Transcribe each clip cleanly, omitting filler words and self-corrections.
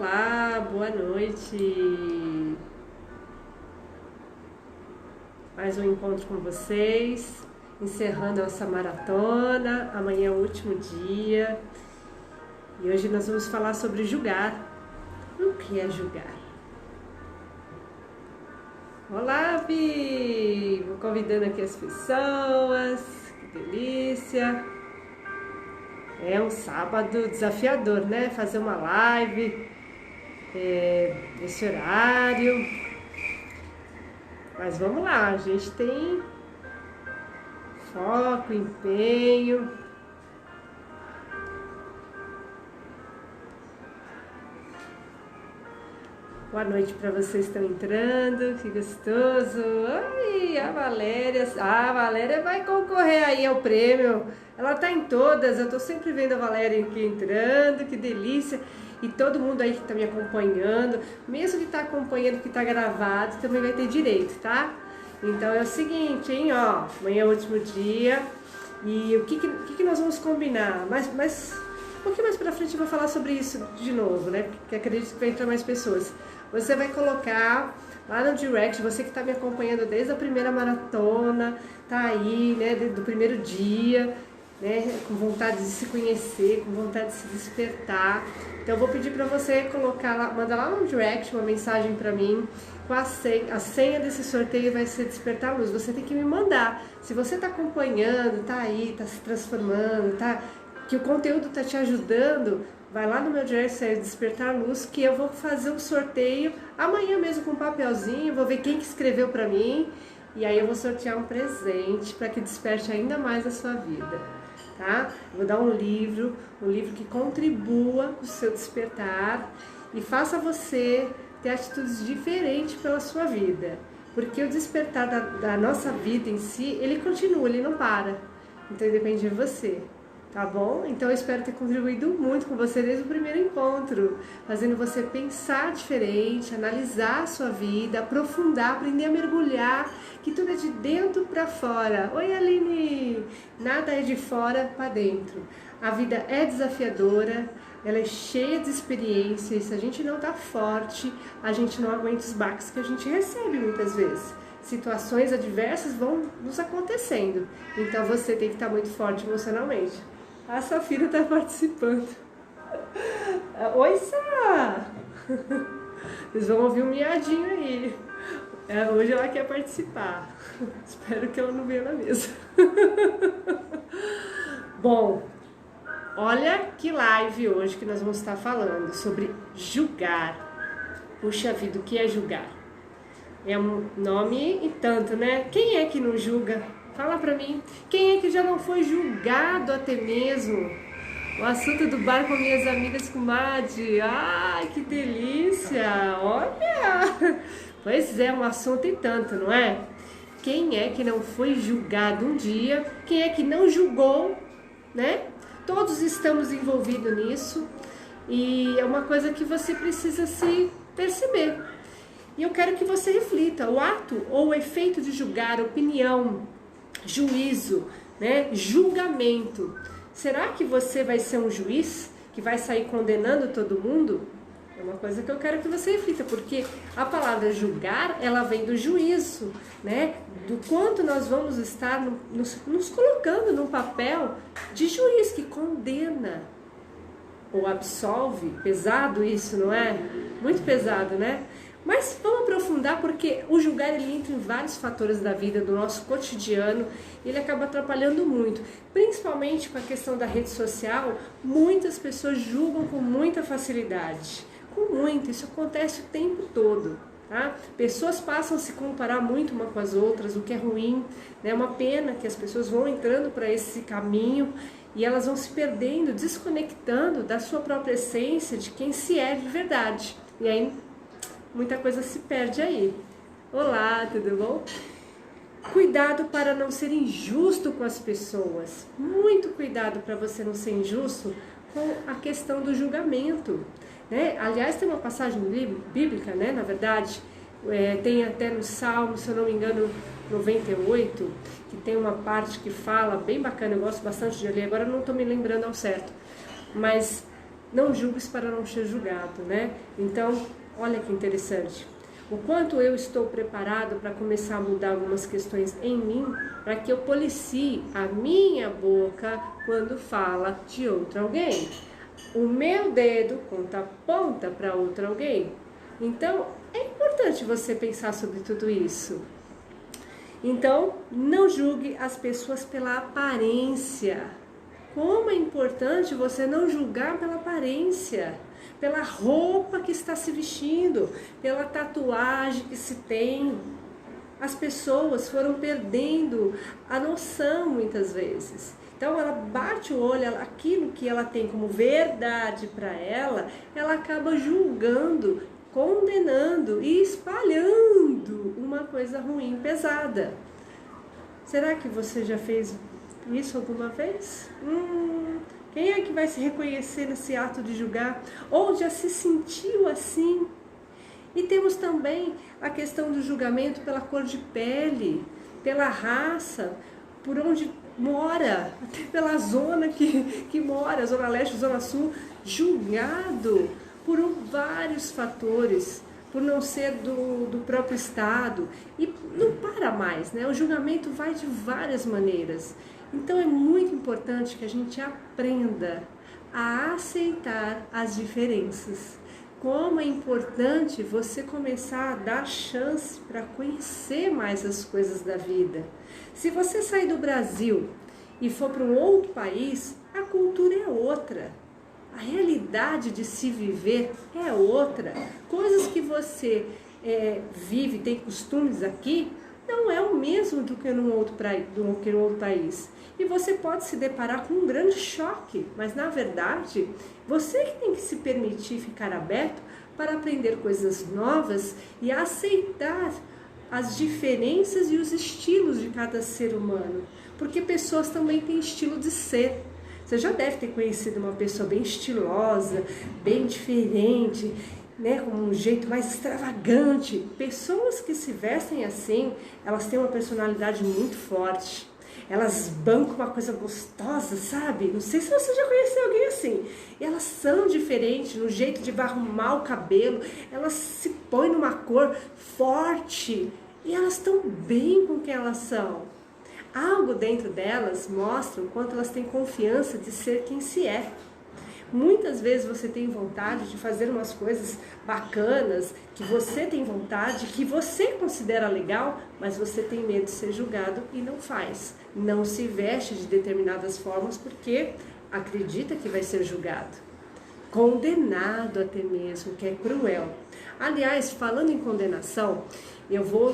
Olá, boa noite. Mais um encontro com vocês, encerrando essa maratona. Amanhã é o último dia e hoje nós vamos falar sobre julgar. O que é julgar? Olá, Vi! Vou convidando aqui as pessoas. Que delícia! É um sábado desafiador, né? Fazer uma live nesse horário. Mas vamos lá, a gente tem foco, empenho. Boa noite para vocês que estão entrando, que gostoso. Ai, a Valéria vai concorrer aí ao prêmio. Ela tá em todas, eu tô sempre vendo a Valéria aqui entrando, que delícia. E todo mundo aí que tá me acompanhando, mesmo que tá acompanhando, que tá gravado, também vai ter direito, tá? Então é o seguinte, hein, ó, amanhã é o último dia. E o que nós vamos combinar? Mas um pouquinho mais pra frente eu vou falar sobre isso de novo, né? Porque acredito que vai entrar mais pessoas. Você vai colocar lá no direct, você que está me acompanhando desde a primeira maratona, tá aí, né, do primeiro dia, né, com vontade de se conhecer, com vontade de se despertar. Então eu vou pedir para você colocar lá, mandar lá no direct uma mensagem para mim com a senha desse sorteio vai ser Despertar Luz. Você tem que me mandar. Se você está acompanhando, tá aí, está se transformando, tá, que o conteúdo está te ajudando, vai lá no meu direct, Despertar Luz, que eu vou fazer um sorteio amanhã mesmo com um papelzinho, vou ver quem que escreveu para mim, e aí eu vou sortear um presente para que desperte ainda mais a sua vida, tá? Eu vou dar um livro que contribua com o seu despertar e faça você ter atitudes diferentes pela sua vida, porque o despertar da nossa vida em si, ele continua, ele não para, então depende de você. Tá bom? Então eu espero ter contribuído muito com você desde o primeiro encontro, fazendo você pensar diferente, analisar a sua vida, aprofundar, aprender a mergulhar, que tudo é de dentro para fora. Oi, Aline! Nada é de fora para dentro. A vida é desafiadora, ela é cheia de experiências. Se a gente não tá forte, a gente não aguenta os baques que a gente recebe muitas vezes. Situações adversas vão nos acontecendo, então você tem que estar muito forte emocionalmente. A Safira está participando. Oi, Sá! Vocês vão ouvir um miadinho aí. Hoje ela quer participar. Espero que ela não venha na mesa. Bom, olha que live hoje que nós vamos estar falando sobre julgar. Puxa vida, o que é julgar? É um nome e tanto, né? Quem é que não julga? Fala pra mim, quem é que já não foi julgado até mesmo? O assunto do bar com minhas amigas com Madi. Ai, que delícia! Olha! Pois é, um assunto e tanto, não é? Quem é que não foi julgado um dia? Quem é que não julgou, né? Todos estamos envolvidos nisso e é uma coisa que você precisa se perceber. E eu quero que você reflita, o ato ou o efeito de julgar, opinião, juízo, né? Julgamento. Será que você vai ser um juiz que vai sair condenando todo mundo? É uma coisa que eu quero que você reflita, porque a palavra julgar, ela vem do juízo, né? Do quanto nós vamos estar nos colocando num papel de juiz que condena ou absolve. Pesado isso, não é? Muito pesado, né? Mas vamos aprofundar, porque o julgar ele entra em vários fatores da vida, do nosso cotidiano, e ele acaba atrapalhando muito, principalmente com a questão da rede social. Muitas pessoas julgam com muita facilidade, isso acontece o tempo todo, tá? Pessoas passam a se comparar muito uma com as outras, o que é ruim, né? É uma pena que as pessoas vão entrando para esse caminho e elas vão se perdendo, desconectando da sua própria essência, de quem se é de verdade, e aí muita coisa se perde aí. Olá, tudo bom? Cuidado para não ser injusto com as pessoas. Muito cuidado para você não ser injusto com a questão do julgamento, né? Aliás, tem uma passagem bíblica, né? Na verdade, tem até no Salmo, se eu não me engano, 98, que tem uma parte que fala bem bacana, eu gosto bastante de ler, agora eu não estou me lembrando ao certo, mas não julgues para não ser julgado, né? Então, olha que interessante. O quanto eu estou preparado para começar a mudar algumas questões em mim, para que eu policie a minha boca quando fala de outro alguém. O meu dedo aponta para outro alguém. Então, é importante você pensar sobre tudo isso. Então, não julgue as pessoas pela aparência. Como é importante você não julgar pela aparência, pela roupa que está se vestindo, pela tatuagem que se tem. As pessoas foram perdendo a noção muitas vezes. Então ela bate o olho, aquilo que ela tem como verdade para ela, ela acaba julgando, condenando e espalhando uma coisa ruim, pesada. Será que você já fez isso alguma vez? Quem é que vai se reconhecer nesse ato de julgar? Ou já se sentiu assim? E temos também a questão do julgamento pela cor de pele, pela raça, por onde mora, até pela zona que mora, Zona Leste, Zona Sul, julgado por vários fatores, por não ser do próprio estado, e não para mais, né? O julgamento vai de várias maneiras. Então é muito importante que a gente aprenda a aceitar as diferenças. Como é importante você começar a dar chance para conhecer mais as coisas da vida. Se você sair do Brasil e for para um outro país, a cultura é outra. A realidade de se viver é outra. Coisas que você vive, tem costumes aqui, não é o mesmo do que no outro país. E você pode se deparar com um grande choque, mas na verdade, você que tem que se permitir ficar aberto para aprender coisas novas e aceitar as diferenças e os estilos de cada ser humano. Porque pessoas também têm estilo de ser. Você já deve ter conhecido uma pessoa bem estilosa, bem diferente, né, com um jeito mais extravagante. Pessoas que se vestem assim, elas têm uma personalidade muito forte. Elas bancam uma coisa gostosa, sabe? Não sei se você já conheceu alguém assim. E elas são diferentes no jeito de arrumar o cabelo. Elas se põem numa cor forte. E elas estão bem com quem elas são. Algo dentro delas mostra o quanto elas têm confiança de ser quem se é. Muitas vezes você tem vontade de fazer umas coisas bacanas, que você tem vontade, que você considera legal, mas você tem medo de ser julgado e não faz. Não se veste de determinadas formas porque acredita que vai ser julgado. Condenado até mesmo, que é cruel. Aliás, falando em condenação, eu vou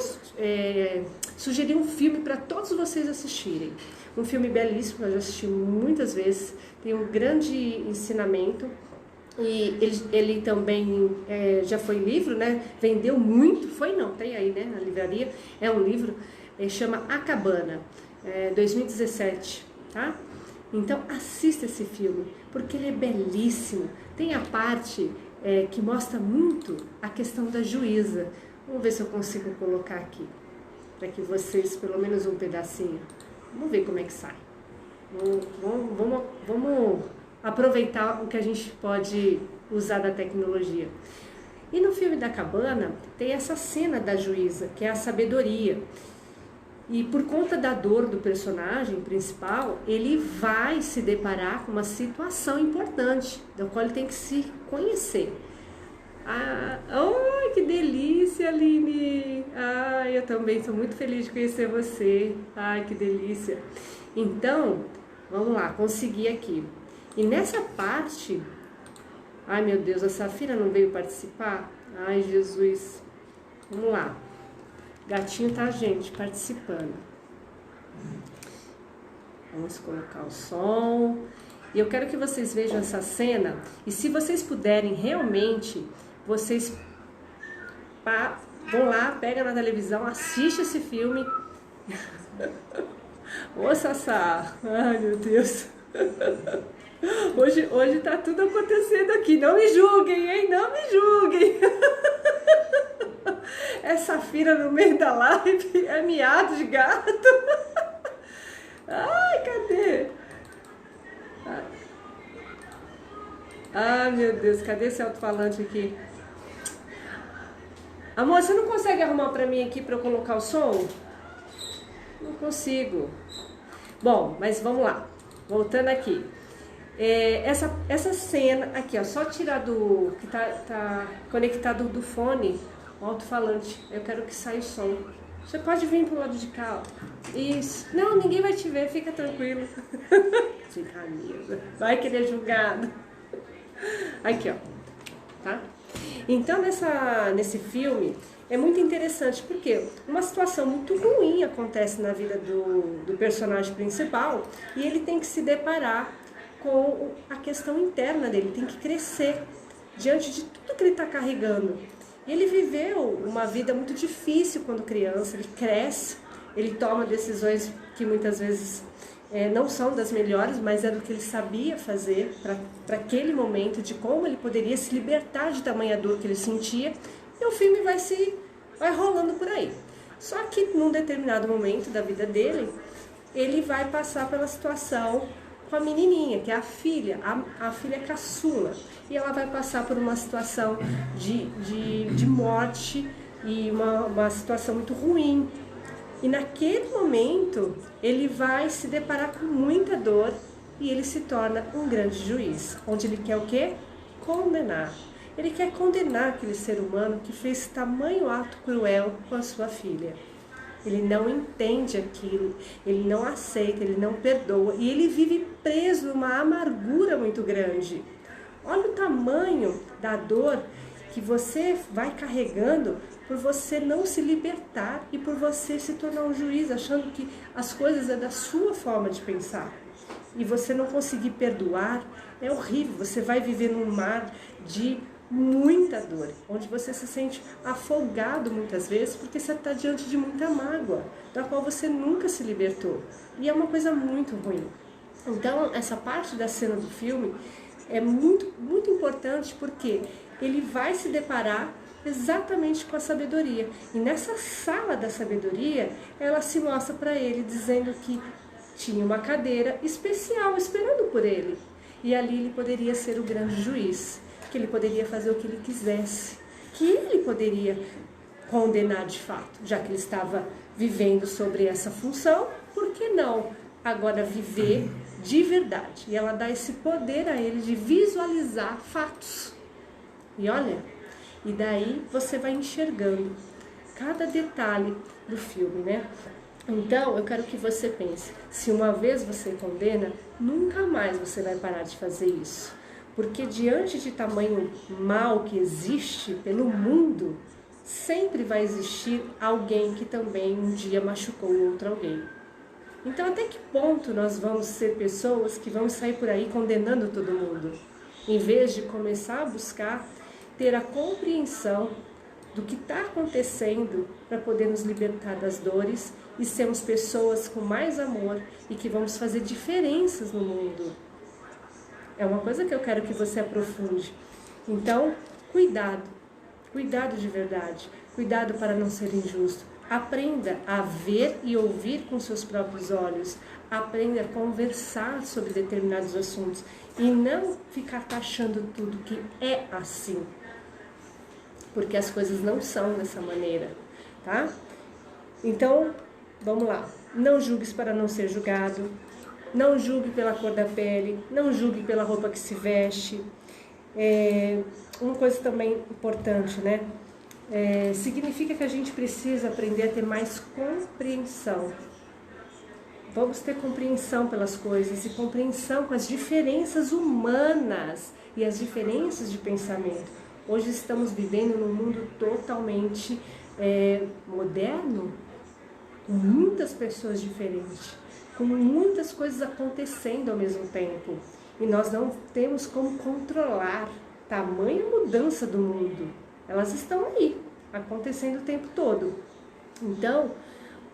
sugerir um filme para todos vocês assistirem. Um filme belíssimo, eu já assisti muitas vezes, tem um grande ensinamento e ele também já foi livro, né? Vendeu muito, tem aí, né, na livraria, é um livro, chama A Cabana, 2017, tá? Então assista esse filme, porque ele é belíssimo, tem a parte que mostra muito a questão da juíza. Vamos ver se eu consigo colocar aqui, para que vocês, pelo menos um pedacinho. Vamos ver como é que sai. Vamos aproveitar o que a gente pode usar da tecnologia. E no filme da cabana tem essa cena da juíza, que é a sabedoria. E por conta da dor do personagem principal, ele vai se deparar com uma situação importante, da qual ele tem que se conhecer. Oh, que delícia, Aline! Ai, eu também estou muito feliz de conhecer você. Ai, que delícia! Então, vamos lá, consegui aqui. E nessa parte... Ai, meu Deus, a Safira não veio participar? Ai, Jesus! Vamos lá. Gatinho tá, gente, participando. Vamos colocar o som. E eu quero que vocês vejam essa cena. E se vocês puderem realmente... Vocês vão lá, pega na televisão, assiste esse filme. Ô, Sassá, ai meu Deus. Hoje tá tudo acontecendo aqui. Não me julguem, hein? Não me julguem. Essa Safira no meio da live é miado de gato. Ai, cadê? Ah, meu Deus, cadê esse alto-falante aqui? Amor, você não consegue arrumar pra mim aqui pra eu colocar o som? Não consigo. Bom, mas vamos lá. Voltando aqui. Essa cena aqui, ó, só tirar do que tá conectado do fone, o alto-falante. Eu quero que saia o som. Você pode vir pro lado de cá, ó. Isso. Não, ninguém vai te ver, fica tranquilo. Você tá mesmo. Vai que ele é julgado. Aqui, ó. Tá? Então, nesse filme, é muito interessante, porque uma situação muito ruim acontece na vida do personagem principal e ele tem que se deparar com a questão interna dele, tem que crescer diante de tudo que ele está carregando. Ele viveu uma vida muito difícil quando criança, ele cresce, ele toma decisões que muitas vezes não são das melhores, mas era o que ele sabia fazer para aquele momento, de como ele poderia se libertar de tamanha dor que ele sentia, e o filme vai rolando por aí. Só que num determinado momento da vida dele, ele vai passar pela situação com a menininha, que é a filha caçula, e ela vai passar por uma situação de morte e uma situação muito ruim. E naquele momento, ele vai se deparar com muita dor e ele se torna um grande juiz, onde ele quer o quê? Condenar. Ele quer condenar aquele ser humano que fez tamanho ato cruel com a sua filha. Ele não entende aquilo, ele não aceita, ele não perdoa e ele vive preso numa amargura muito grande. Olha o tamanho da dor que você vai carregando por você não se libertar e por você se tornar um juiz, achando que as coisas é da sua forma de pensar. E você não conseguir perdoar, é horrível. Você vai viver num mar de muita dor, onde você se sente afogado muitas vezes, porque você está diante de muita mágoa, da qual você nunca se libertou. E é uma coisa muito ruim. Então, essa parte da cena do filme é muito, muito importante, porque ele vai se deparar exatamente com a sabedoria. E nessa sala da sabedoria, ela se mostra para ele dizendo que tinha uma cadeira especial esperando por ele. E ali ele poderia ser o grande juiz, que ele poderia fazer o que ele quisesse, que ele poderia condenar de fato, já que ele estava vivendo sobre essa função, por que não agora viver de verdade? E ela dá esse poder a ele de visualizar fatos. E olha, e daí você vai enxergando cada detalhe do filme, né? Então, eu quero que você pense, se uma vez você condena, nunca mais você vai parar de fazer isso. Porque diante de tamanho mal que existe pelo mundo, sempre vai existir alguém que também um dia machucou outro alguém. Então, até que ponto nós vamos ser pessoas que vamos sair por aí condenando todo mundo, em vez de começar a buscar ter a compreensão do que está acontecendo para poder nos libertar das dores e sermos pessoas com mais amor e que vamos fazer diferenças no mundo. É uma coisa que eu quero que você aprofunde. Então, cuidado de verdade, cuidado para não ser injusto. Aprenda a ver e ouvir com seus próprios olhos, aprenda a conversar sobre determinados assuntos e não ficar taxando tudo que é assim, porque as coisas não são dessa maneira, tá? Então, vamos lá. Não julgues para não ser julgado. Não julgue pela cor da pele. Não julgue pela roupa que se veste. Uma coisa também importante, né? Significa que a gente precisa aprender a ter mais compreensão. Vamos ter compreensão pelas coisas e compreensão com as diferenças humanas e as diferenças de pensamento. Hoje estamos vivendo num mundo totalmente moderno, com muitas pessoas diferentes, com muitas coisas acontecendo ao mesmo tempo. E nós não temos como controlar tamanha mudança do mundo. Elas estão aí, acontecendo o tempo todo. Então,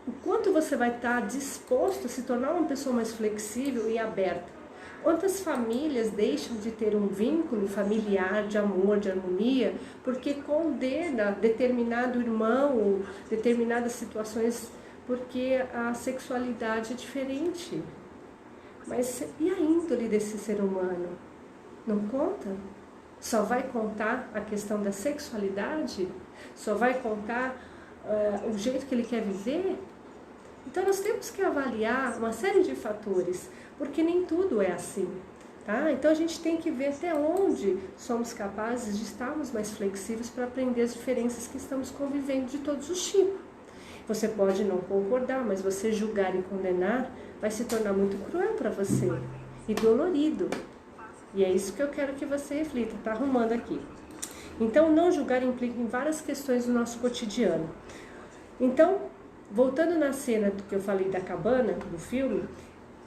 o quanto você vai estar disposto a se tornar uma pessoa mais flexível e aberta? Quantas famílias deixam de ter um vínculo familiar, de amor, de harmonia, porque condena determinado irmão ou determinadas situações, porque a sexualidade é diferente. Mas e a índole desse ser humano? Não conta? Só vai contar a questão da sexualidade? Só vai contar o jeito que ele quer viver? Então nós temos que avaliar uma série de fatores, porque nem tudo é assim. Tá? Então a gente tem que ver até onde somos capazes de estarmos mais flexíveis para aprender as diferenças que estamos convivendo de todos os tipos. Você pode não concordar, mas você julgar e condenar vai se tornar muito cruel para você e dolorido. E é isso que eu quero que você reflita, tá arrumando aqui. Então, não julgar implica em várias questões do nosso cotidiano. Então, voltando na cena do que eu falei da cabana, do filme,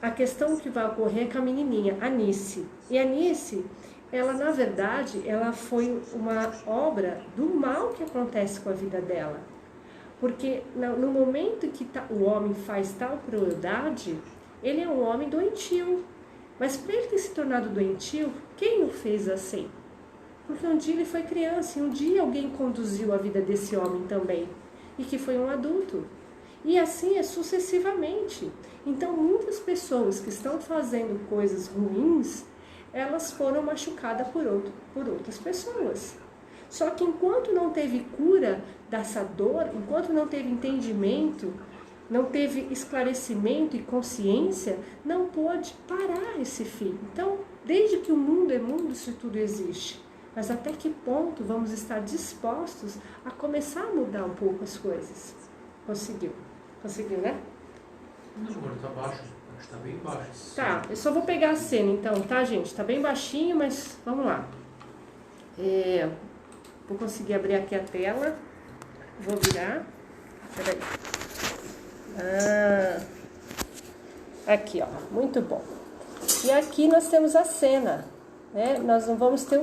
a questão que vai ocorrer é com a menininha, a Nice. E a Nice, ela na verdade, ela foi uma obra do mal que acontece com a vida dela. Porque no momento que o homem faz tal crueldade, ele é um homem doentio. Mas para ele ter se tornado doentio, quem o fez assim? Porque um dia ele foi criança e um dia alguém conduziu a vida desse homem também. E que foi um adulto. E assim é sucessivamente. Então muitas pessoas que estão fazendo coisas ruins, elas foram machucadas por outras pessoas. Só que enquanto não teve cura dessa dor, enquanto não teve entendimento, não teve esclarecimento e consciência, não pôde parar esse fim. Então, desde que o mundo é mundo, isso tudo existe. Mas até que ponto vamos estar dispostos a começar a mudar um pouco as coisas? Conseguiu. Conseguiu, né? Não, agora tá baixo. Acho que tá bem baixo. Tá, eu só vou pegar a cena então, tá, gente? Tá bem baixinho, mas vamos lá. Vou conseguir abrir aqui a tela. Vou virar. Peraí. Aqui, ó. Muito bom. E aqui nós temos a cena, né? Nós não vamos ter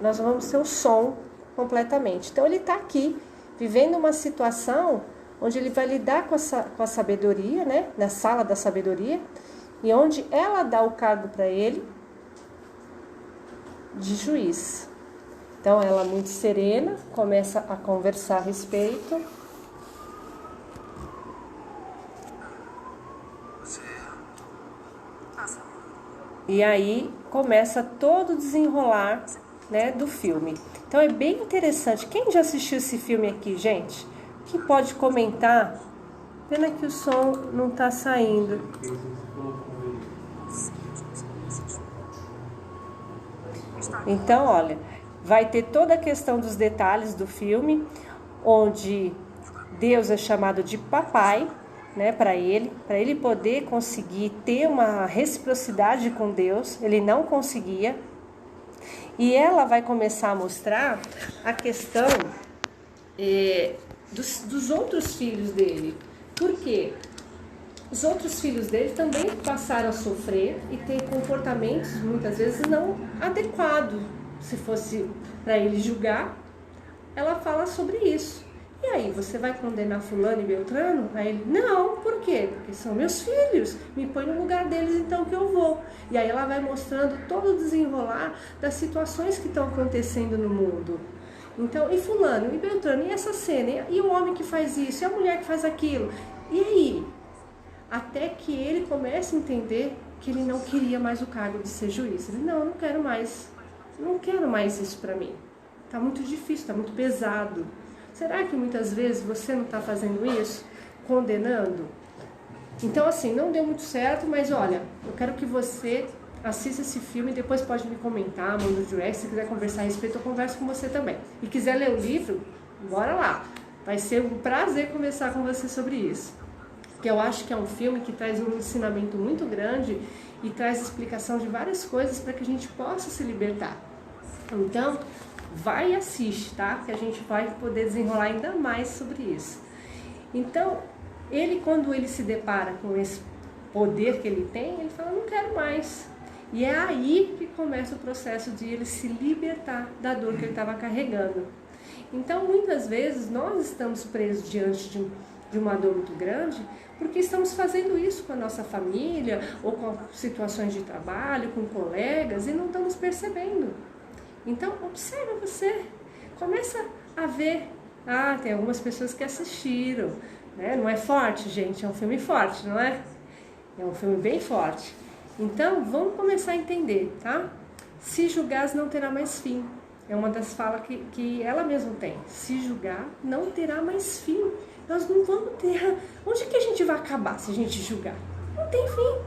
nós não vamos ter o som completamente. Então ele tá aqui, vivendo uma situação onde ele vai lidar com a sabedoria, né? Na sala da sabedoria, e onde ela dá o cargo para ele de juiz. Então ela, muito serena, começa a conversar a respeito. E aí começa todo o desenrolar, né, do filme. Então é bem interessante. Quem já assistiu esse filme aqui, gente? Que pode comentar? Pena que o som não está saindo. Então, olha, vai ter toda a questão dos detalhes do filme, onde Deus é chamado de papai, né, para ele poder conseguir ter uma reciprocidade com Deus. Ele não conseguia. E ela vai começar a mostrar a questão dos outros filhos dele. Por quê? Os outros filhos dele também passaram a sofrer e ter comportamentos, muitas vezes, não adequados. Se fosse para ele julgar, ela fala sobre isso. E aí, você vai condenar fulano e Beltrano? Aí ele, não, por quê? Porque são meus filhos, me põe no lugar deles então que eu vou. E aí ela vai mostrando todo o desenrolar das situações que estão acontecendo no mundo. Então, e fulano, e Beltrano, e essa cena, e o homem que faz isso, e a mulher que faz aquilo. E aí? Até que ele comece a entender que ele não queria mais o cargo de ser juiz. Ele, não quero mais isso para mim. Está muito difícil, está muito pesado. Será que muitas vezes você não está fazendo isso? Condenando? Então, assim, não deu muito certo, mas olha, eu quero que você assista esse filme e depois pode me comentar, manda um direct, se quiser conversar a respeito, eu converso com você também. E quiser ler o livro, bora lá. Vai ser um prazer conversar com você sobre isso. Porque eu acho que é um filme que traz um ensinamento muito grande e traz explicação de várias coisas para que a gente possa se libertar. Então, vai e assiste, tá? Que a gente vai poder desenrolar ainda mais sobre isso. Então, quando ele se depara com esse poder que ele tem, ele fala, não quero mais. E é aí que começa o processo de ele se libertar da dor que ele estava carregando. Então, muitas vezes, nós estamos presos diante de uma dor muito grande, porque estamos fazendo isso com a nossa família, ou com situações de trabalho, com colegas, e não estamos percebendo. Então, observa você, começa a ver. Tem algumas pessoas que assistiram, né? Não é forte, gente, é um filme forte, não é? É um filme bem forte. Então, vamos começar a entender, tá? Se julgares não terá mais fim. É uma das falas que ela mesma tem. Se julgar, não terá mais fim. Nós não vamos ter... Onde que a gente vai acabar se a gente julgar? Não tem fim.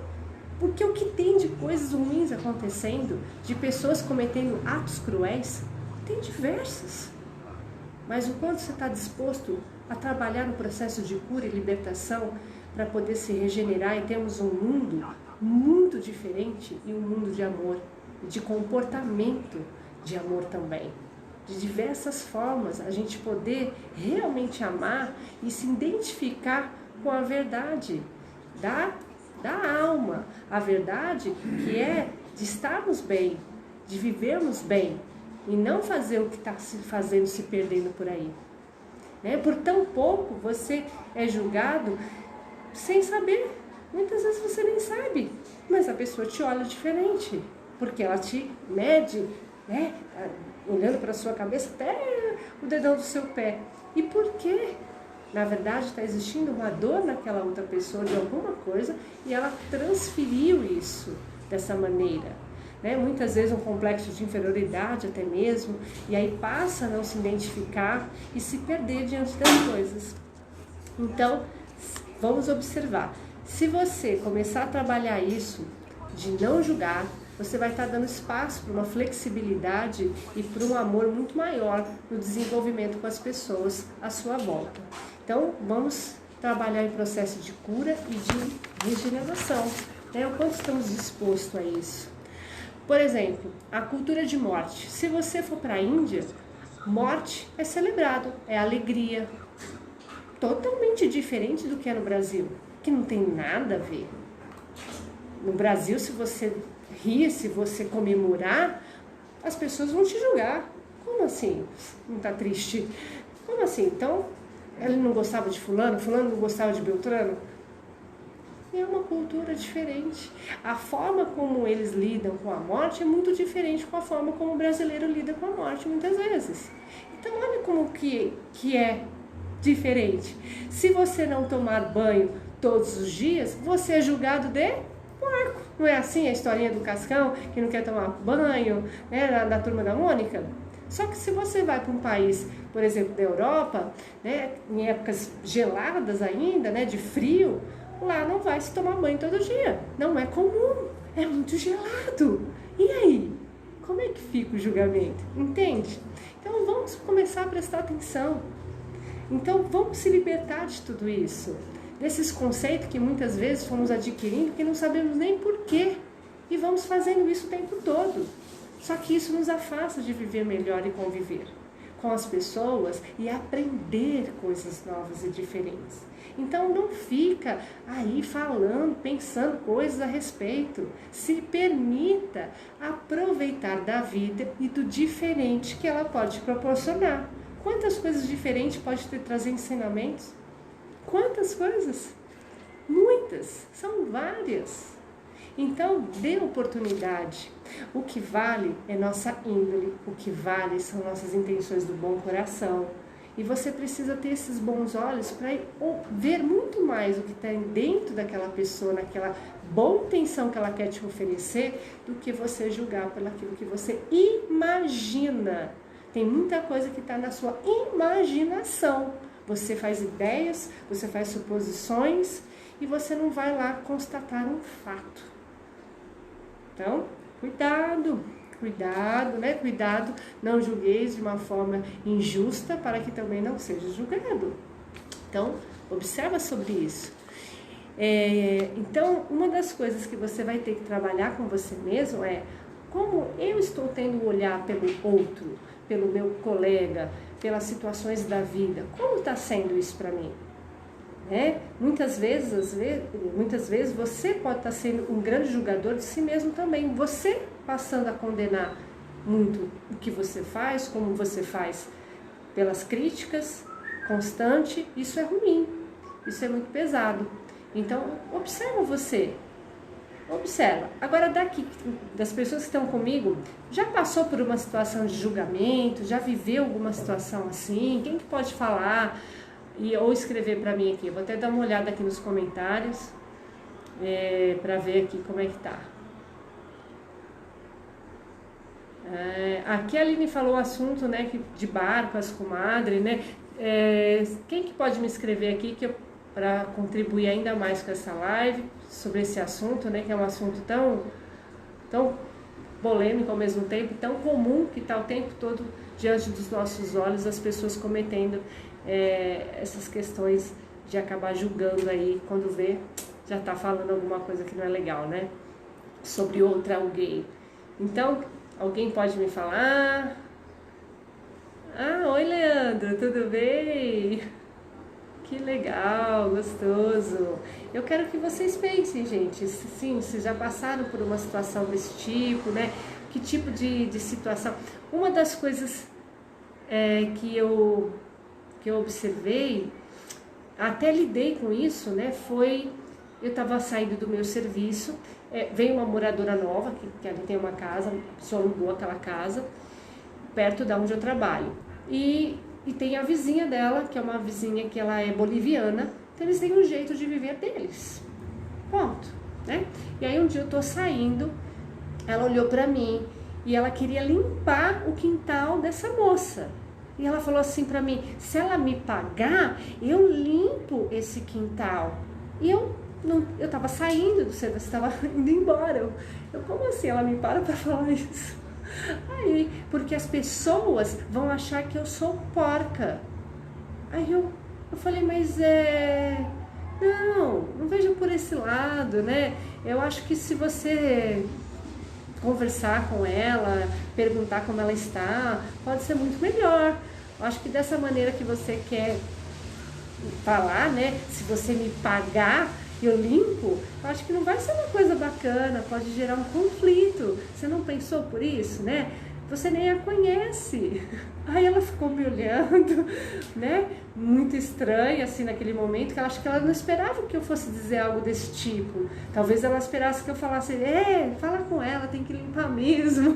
Porque o que tem de coisas ruins acontecendo, de pessoas cometendo atos cruéis, tem diversos. Mas o quanto você está disposto a trabalhar no processo de cura e libertação para poder se regenerar e termos um mundo muito diferente e um mundo de amor, de comportamento de amor também. De diversas formas, a gente poder realmente amar e se identificar com a verdade da alma. A verdade que é de estarmos bem, de vivermos bem e não fazer o que está se fazendo, se perdendo por aí. Né? Por tão pouco você é julgado sem saber. Muitas vezes você nem sabe, mas a pessoa te olha diferente, porque ela te mede, né? Olhando para a sua cabeça até o dedão do seu pé. E por quê? Na verdade está existindo uma dor naquela outra pessoa de alguma coisa e ela transferiu isso dessa maneira. Né? Muitas vezes um complexo de inferioridade até mesmo, e aí passa a não se identificar e se perder diante das coisas. Então, vamos observar. Se você começar a trabalhar isso, de não julgar, você vai estar dando espaço para uma flexibilidade e para um amor muito maior no desenvolvimento com as pessoas à sua volta. Então, vamos trabalhar em processo de cura e de regeneração. Né? O quanto estamos dispostos a isso? Por exemplo, a cultura de morte. Se você for para a Índia, morte é celebrado, é alegria. Totalmente diferente do que é no Brasil, que não tem nada a ver. No Brasil, se você rir, se você comemorar, as pessoas vão te julgar. Como assim? Não está triste? Como assim? Então, ele não gostava de fulano, fulano não gostava de Beltrano? É uma cultura diferente. A forma como eles lidam com a morte é muito diferente com a forma como o brasileiro lida com a morte, muitas vezes. Então, olha como que é diferente. Se você não tomar banho todos os dias, você é julgado de porco. Não é assim a historinha do Cascão, que não quer tomar banho, né, na Turma da Mônica? Só que se você vai para um país, por exemplo, da Europa, né, em épocas geladas ainda, né, de frio, lá não vai se tomar banho todo dia. Não é comum, é muito gelado. E aí? Como é que fica o julgamento? Entende? Então vamos começar a prestar atenção. Então vamos se libertar de tudo isso. Desses conceitos que muitas vezes fomos adquirindo que não sabemos nem porquê. E vamos fazendo isso o tempo todo. Só que isso nos afasta de viver melhor e conviver com as pessoas e aprender coisas novas e diferentes. Então não fica aí falando, pensando coisas a respeito. Se permita aproveitar da vida e do diferente que ela pode proporcionar. Quantas coisas diferentes pode te trazer ensinamentos? Quantas coisas? Muitas, são várias. Então, dê oportunidade. O que vale é nossa índole, o que vale são nossas intenções do bom coração. E você precisa ter esses bons olhos para ver muito mais o que está dentro daquela pessoa, naquela boa intenção que ela quer te oferecer, do que você julgar pelaquilo que você imagina. Tem muita coisa que está na sua imaginação. Você faz ideias, você faz suposições e você não vai lá constatar um fato. Então, cuidado, né? Cuidado, não julgueis de uma forma injusta para que também não seja julgado. Então, observa sobre isso. Então, uma das coisas que você vai ter que trabalhar com você mesmo é como eu estou tendo um olhar pelo outro, pelo meu colega, pelas situações da vida. Como está sendo isso para mim? Né? Muitas vezes você pode estar sendo um grande julgador de si mesmo também. Você passando a condenar muito o que você faz, como você faz, pelas críticas constantes, isso é ruim, isso é muito pesado. Então, observa você. Observa. Agora, daqui, das pessoas que estão comigo, já passou por uma situação de julgamento? Já viveu alguma situação assim? Quem que pode falar ou escrever para mim aqui? Eu vou até dar uma olhada aqui nos comentários para ver aqui como é que tá. Aqui a Aline falou o assunto, né, de barco, as comadres, né? Quem que pode me escrever aqui para contribuir ainda mais com essa live sobre esse assunto, né, que é um assunto tão polêmico ao mesmo tempo, tão comum, que está o tempo todo diante dos nossos olhos, as pessoas cometendo essas questões de acabar julgando aí, quando vê, já está falando alguma coisa que não é legal, né, sobre outra alguém. Então, alguém pode me falar? Oi Leandro, tudo bem? Que legal, gostoso. Eu quero que vocês pensem, gente, sim, vocês já passaram por uma situação desse tipo, né? Que tipo de situação? Uma das coisas que eu observei, até lidei com isso, né? Eu estava saindo do meu serviço, veio uma moradora nova, que ali tem uma casa, a pessoa alugou aquela casa, perto da onde eu trabalho. E tem a vizinha dela, que é uma vizinha que ela é boliviana, então eles têm um jeito de viver deles. Ponto, né? E aí um dia eu tô saindo, ela olhou pra mim e ela queria limpar o quintal dessa moça. E ela falou assim pra mim: se ela me pagar, eu limpo esse quintal. E eu tava saindo do serviço, estava indo embora. Eu, como assim ela me para falar isso? Aí, porque as pessoas vão achar que eu sou porca. Aí eu falei, mas não vejo por esse lado, né? Eu acho que se você conversar com ela, perguntar como ela está, pode ser muito melhor. Eu acho que dessa maneira que você quer falar, né? Se você me pagar, eu limpo, eu acho que não vai ser uma coisa bacana, pode gerar um conflito. Você não pensou por isso, né? Você nem a conhece. Aí ela ficou me olhando, né? Muito estranha, assim, naquele momento, que eu acho que ela não esperava que eu fosse dizer algo desse tipo. Talvez ela esperasse que eu falasse, fala com ela, tem que limpar mesmo.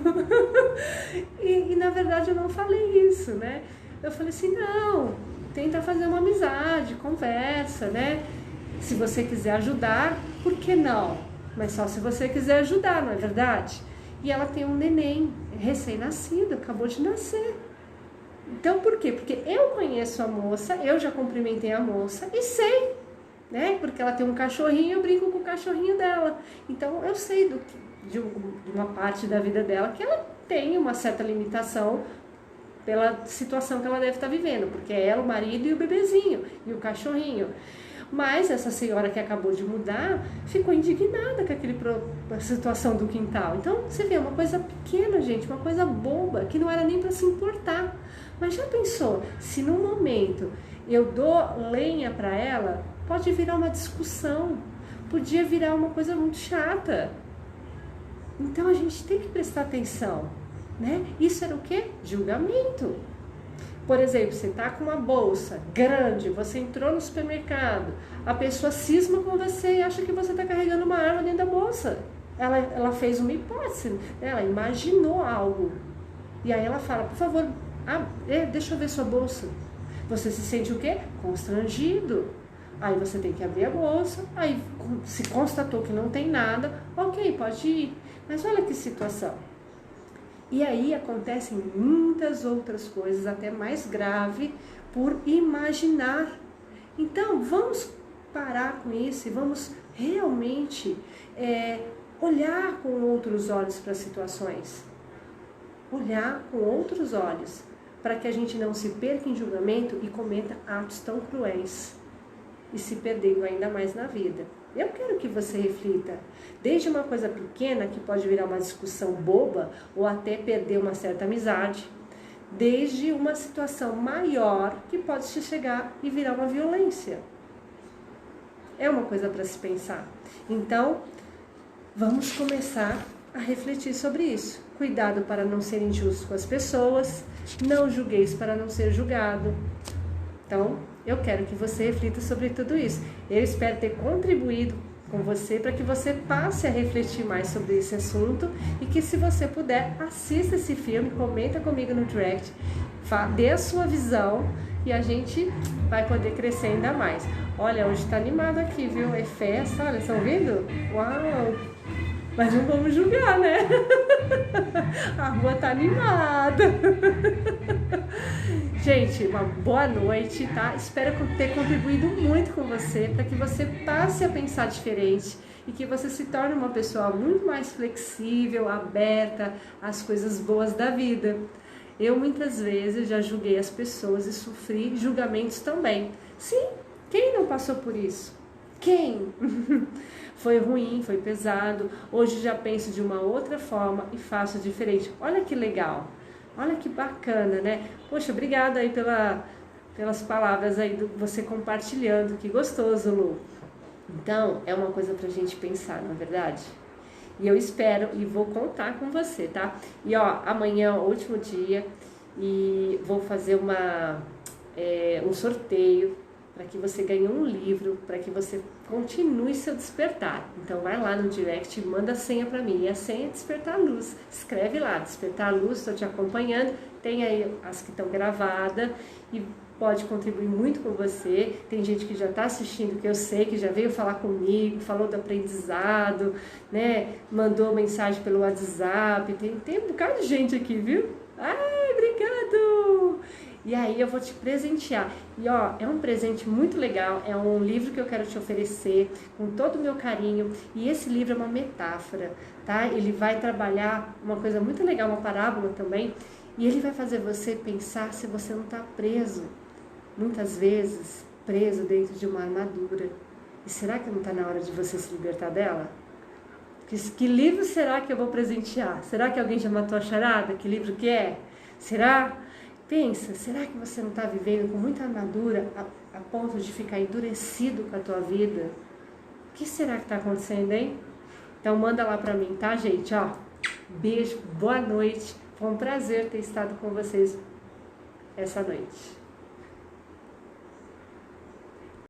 e na verdade eu não falei isso, né? Eu falei assim, não, tenta fazer uma amizade, conversa, né? Se você quiser ajudar, por que não? Mas só se você quiser ajudar, não é verdade? E ela tem um neném recém-nascido, acabou de nascer. Então, por quê? Porque eu conheço a moça, eu já cumprimentei a moça e sei, né? Porque ela tem um cachorrinho, eu brinco com o cachorrinho dela. Então, eu sei de uma parte da vida dela que ela tem uma certa limitação pela situação que ela deve estar vivendo, porque é ela, o marido e o bebezinho, e o cachorrinho. Mas essa senhora que acabou de mudar ficou indignada com a situação do quintal. Então, você vê, uma coisa pequena, gente, uma coisa boba, que não era nem para se importar. Mas já pensou, se num momento eu dou lenha para ela, pode virar uma discussão, podia virar uma coisa muito chata. Então, a gente tem que prestar atenção, né? Isso era o quê? Julgamento. Por exemplo, você está com uma bolsa grande, você entrou no supermercado, a pessoa cisma com você e acha que você está carregando uma arma dentro da bolsa. Ela fez uma hipótese, ela imaginou algo. E aí ela fala, por favor, deixa eu ver sua bolsa. Você se sente o quê? Constrangido. Aí você tem que abrir a bolsa, aí se constatou que não tem nada, ok, pode ir. Mas olha que situação. E aí acontecem muitas outras coisas, até mais grave, por imaginar. Então, vamos parar com isso e vamos realmente olhar com outros olhos para as situações. Olhar com outros olhos, para que a gente não se perca em julgamento e cometa atos tão cruéis e se perdendo ainda mais na vida. Eu quero que você reflita, desde uma coisa pequena que pode virar uma discussão boba ou até perder uma certa amizade, desde uma situação maior que pode chegar e virar uma violência. É uma coisa para se pensar. Então, vamos começar a refletir sobre isso. Cuidado para não ser injusto com as pessoas, não julgueis para não ser julgado. Então, eu quero que você reflita sobre tudo isso. Eu espero ter contribuído com você para que você passe a refletir mais sobre esse assunto e que, se você puder, assista esse filme, comenta comigo no direct, dê a sua visão e a gente vai poder crescer ainda mais. Olha, hoje está animado aqui, viu? É festa, olha, estão vendo? Uau! Mas não vamos julgar, né? A rua tá animada. Gente, uma boa noite, tá? Espero ter contribuído muito com você para que você passe a pensar diferente e que você se torne uma pessoa muito mais flexível, aberta às coisas boas da vida. Eu muitas vezes já julguei as pessoas e sofri julgamentos também. Sim, quem não passou por isso? Quem? Foi ruim, foi pesado. Hoje já penso de uma outra forma e faço diferente. Olha que legal, olha que bacana, né? Poxa, obrigada aí pelas palavras aí, você compartilhando. Que gostoso, Lu. Então, é uma coisa pra gente pensar, não é verdade? E eu espero e vou contar com você, tá? E ó, amanhã é o último dia e vou fazer um sorteio para que você ganhe um livro, para que você continue seu despertar. Então vai lá no direct e manda a senha para mim. E a senha é Despertar Luz. Escreve lá, Despertar Luz, estou te acompanhando. Tem aí as que estão gravadas e pode contribuir muito com você. Tem gente que já está assistindo, que eu sei, que já veio falar comigo, falou do aprendizado, né? Mandou mensagem pelo WhatsApp. Tem um bocado de gente aqui, viu? Ai, obrigado! E aí eu vou te presentear. E ó, é um presente muito legal, é um livro que eu quero te oferecer com todo o meu carinho. E esse livro é uma metáfora, tá? Ele vai trabalhar uma coisa muito legal, uma parábola também. E ele vai fazer você pensar se você não está preso, muitas vezes preso dentro de uma armadura. E será que não está na hora de você se libertar dela? Que livro será que eu vou presentear? Será que alguém já matou a charada? Que livro que é? Será? Pensa, será que você não está vivendo com muita armadura a ponto de ficar endurecido com a tua vida? O que será que está acontecendo, hein? Então manda lá para mim, tá, gente? Ó, beijo, boa noite. Foi um prazer ter estado com vocês essa noite.